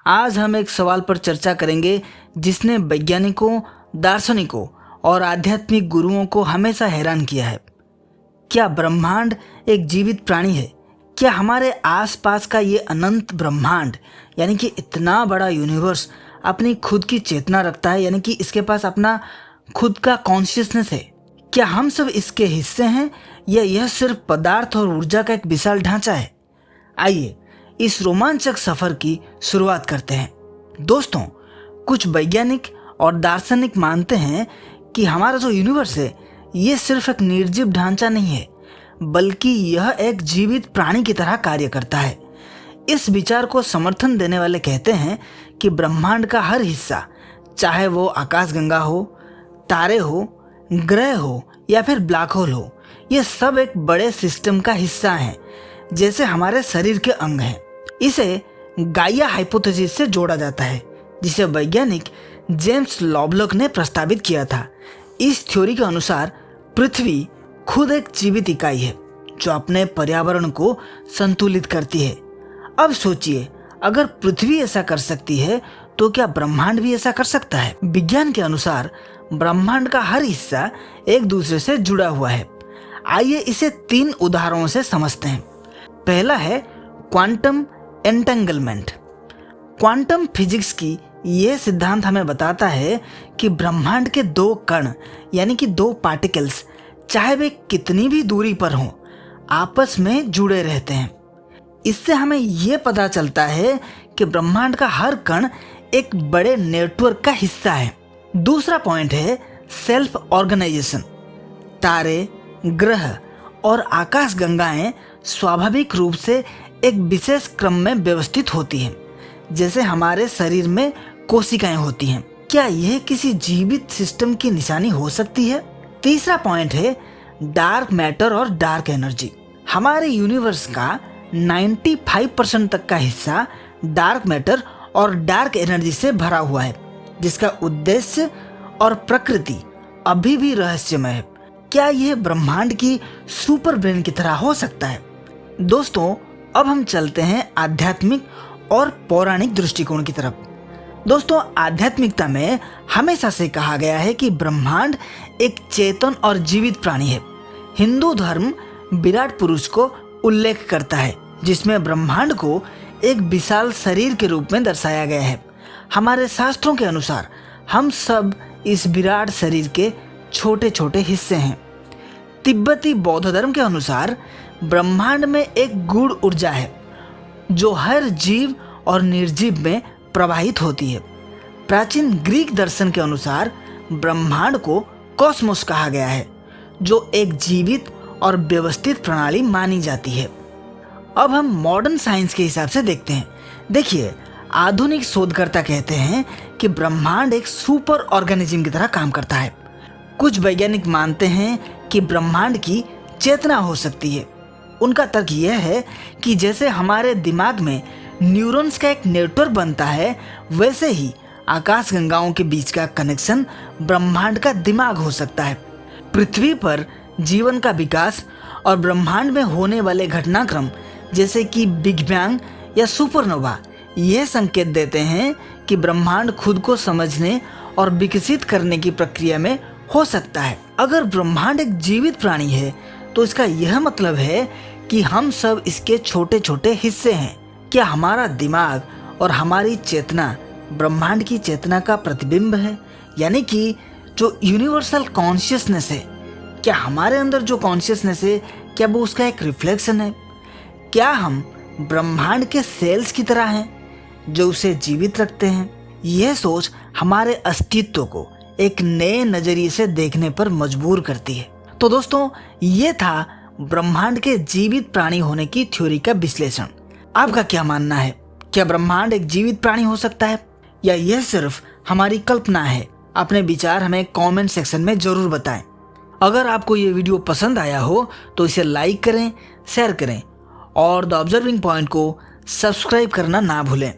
आज हम एक सवाल पर चर्चा करेंगे जिसने वैज्ञानिकों, दार्शनिकों और आध्यात्मिक गुरुओं को हमेशा हैरान किया है। क्या ब्रह्मांड एक जीवित प्राणी है? क्या हमारे आसपास का ये अनंत ब्रह्मांड यानी कि इतना बड़ा यूनिवर्स अपनी खुद की चेतना रखता है, यानी कि इसके पास अपना खुद का कॉन्शियसनेस है? क्या हम सब इसके हिस्से हैं या यह सिर्फ पदार्थ और ऊर्जा का एक विशाल ढांचा है? आइए इस रोमांचक सफर की शुरुआत करते हैं। दोस्तों, कुछ वैज्ञानिक और दार्शनिक मानते हैं कि हमारा जो यूनिवर्स है ये सिर्फ एक निर्जीव ढांचा नहीं है, बल्कि यह एक जीवित प्राणी की तरह कार्य करता है। इस विचार को समर्थन देने वाले कहते हैं कि ब्रह्मांड का हर हिस्सा, चाहे वो आकाशगंगा हो, तारे हो, ग्रह हो या फिर ब्लैक होल हो, ये सब एक बड़े सिस्टम का हिस्सा हैं, जैसे हमारे शरीर के अंग हैं। इसे गाइया हाइपोथेसिस से जोड़ा जाता है, जिसे वैज्ञानिक जेम्स लॉवलॉक ने प्रस्तावित किया था। इस थ्योरी के अनुसार पृथ्वी खुद एक जीवित इकाई है जो अपने पर्यावरण को संतुलित करती है। अब सोचिए, अगर पृथ्वी ऐसा कर सकती है तो क्या ब्रह्मांड भी ऐसा कर सकता है? विज्ञान के अनुसार ब्रह्मांड का हर हिस्सा एक दूसरे से जुड़ा हुआ है। आइए इसे 3 उदाहरणों से समझते हैं। पहला है क्वांटम एंटेंगलमेंट। क्वांटम फिजिक्स की यह सिद्धांत हमें बताता है कि ब्रह्मांड के 2 कण यानी कि 2 पार्टिकल्स, चाहे वे कितनी भी दूरी पर हों, आपस में जुड़े रहते हैं। इससे हमें यह पता चलता है कि ब्रह्मांड का हर कण एक बड़े नेटवर्क का हिस्सा है। दूसरा पॉइंट है सेल्फ ऑर्गेनाइजेशन। तारे, ग्रह और आकाशगंगाएं स्वाभाविक रूप से एक विशेष क्रम में व्यवस्थित होती हैं, जैसे हमारे शरीर में कोशिकाएं होती हैं। क्या यह किसी जीवित सिस्टम की निशानी हो सकती है? तीसरा पॉइंट है डार्क मैटर और डार्क एनर्जी। हमारे यूनिवर्स का 95% तक का हिस्सा डार्क मैटर और डार्क एनर्जी से भरा हुआ है, जिसका उद्देश्य और प्रकृति अभी भी रहस्यमय है। क्या यह ब्रह्मांड की सुपर ब्रेन की तरह हो सकता है? दोस्तों, अब हम चलते हैं आध्यात्मिक और पौराणिक दृष्टिकोण की तरफ। दोस्तों, आध्यात्मिकता में हमेशा से कहा गया है कि ब्रह्मांड एक चेतन और जीवित प्राणी है। हिंदू धर्म विराट पुरुष को उल्लेख करता है, जिसमें ब्रह्मांड को एक विशाल शरीर के रूप में दर्शाया गया है। हमारे शास्त्रों के अनुसार हम सब इस विराट शरीर के छोटे छोटे हिस्से हैं। तिब्बती बौद्ध धर्म के अनुसार ब्रह्मांड में एक गूढ़ ऊर्जा है जो हर जीव और निर्जीव में प्रवाहित होती है। प्राचीन ग्रीक दर्शन के अनुसार ब्रह्मांड को कॉस्मोस कहा गया है, जो एक जीवित और व्यवस्थित प्रणाली मानी जाती है। अब हम मॉडर्न साइंस के हिसाब से देखते हैं। देखिए, आधुनिक शोधकर्ता कहते हैं कि ब्रह्मांड एक सुपर ऑर्गेनिज्म की तरह काम करता है। कुछ वैज्ञानिक मानते हैं कि ब्रह्मांड की चेतना हो सकती है। उनका तर्क यह है कि जैसे हमारे दिमाग में न्यूरॉन्स का एक नेटवर्क बनता है, वैसे ही आकाशगंगाओं के बीच का कनेक्शन ब्रह्मांड का दिमाग हो सकता है। पृथ्वी पर जीवन का विकास और ब्रह्मांड में होने वाले घटनाक्रम, जैसे कि बिग बैंग या सुपरनोवा, यह संकेत देते हैं कि ब्रह्मांड खुद को समझने और विकसित करने की प्रक्रिया में हो सकता है। अगर ब्रह्मांड एक जीवित प्राणी है तो इसका यह मतलब है कि हम सब इसके छोटे छोटे हिस्से हैं। क्या हमारा दिमाग और हमारी चेतना ब्रह्मांड की चेतना का प्रतिबिंब है? यानी कि जो यूनिवर्सल कॉन्शियसनेस है, क्या हमारे अंदर जो कॉन्शियसनेस है, क्या वो उसका एक रिफ्लेक्शन है? क्या हम ब्रह्मांड के सेल्स की तरह हैं जो उसे जीवित रखते हैं? यह सोच हमारे अस्तित्व को एक नए नजरिए से देखने पर मजबूर करती है। तो दोस्तों, ये था ब्रह्मांड के जीवित प्राणी होने की थ्योरी का विश्लेषण। आपका क्या मानना है? क्या ब्रह्मांड एक जीवित प्राणी हो सकता है या यह सिर्फ हमारी कल्पना है? अपने विचार हमें कमेंट सेक्शन में जरूर बताएं। अगर आपको ये वीडियो पसंद आया हो तो इसे लाइक करें, शेयर करें और द ऑब्जर्विंग पॉइंट को सब्सक्राइब करना ना भूलें।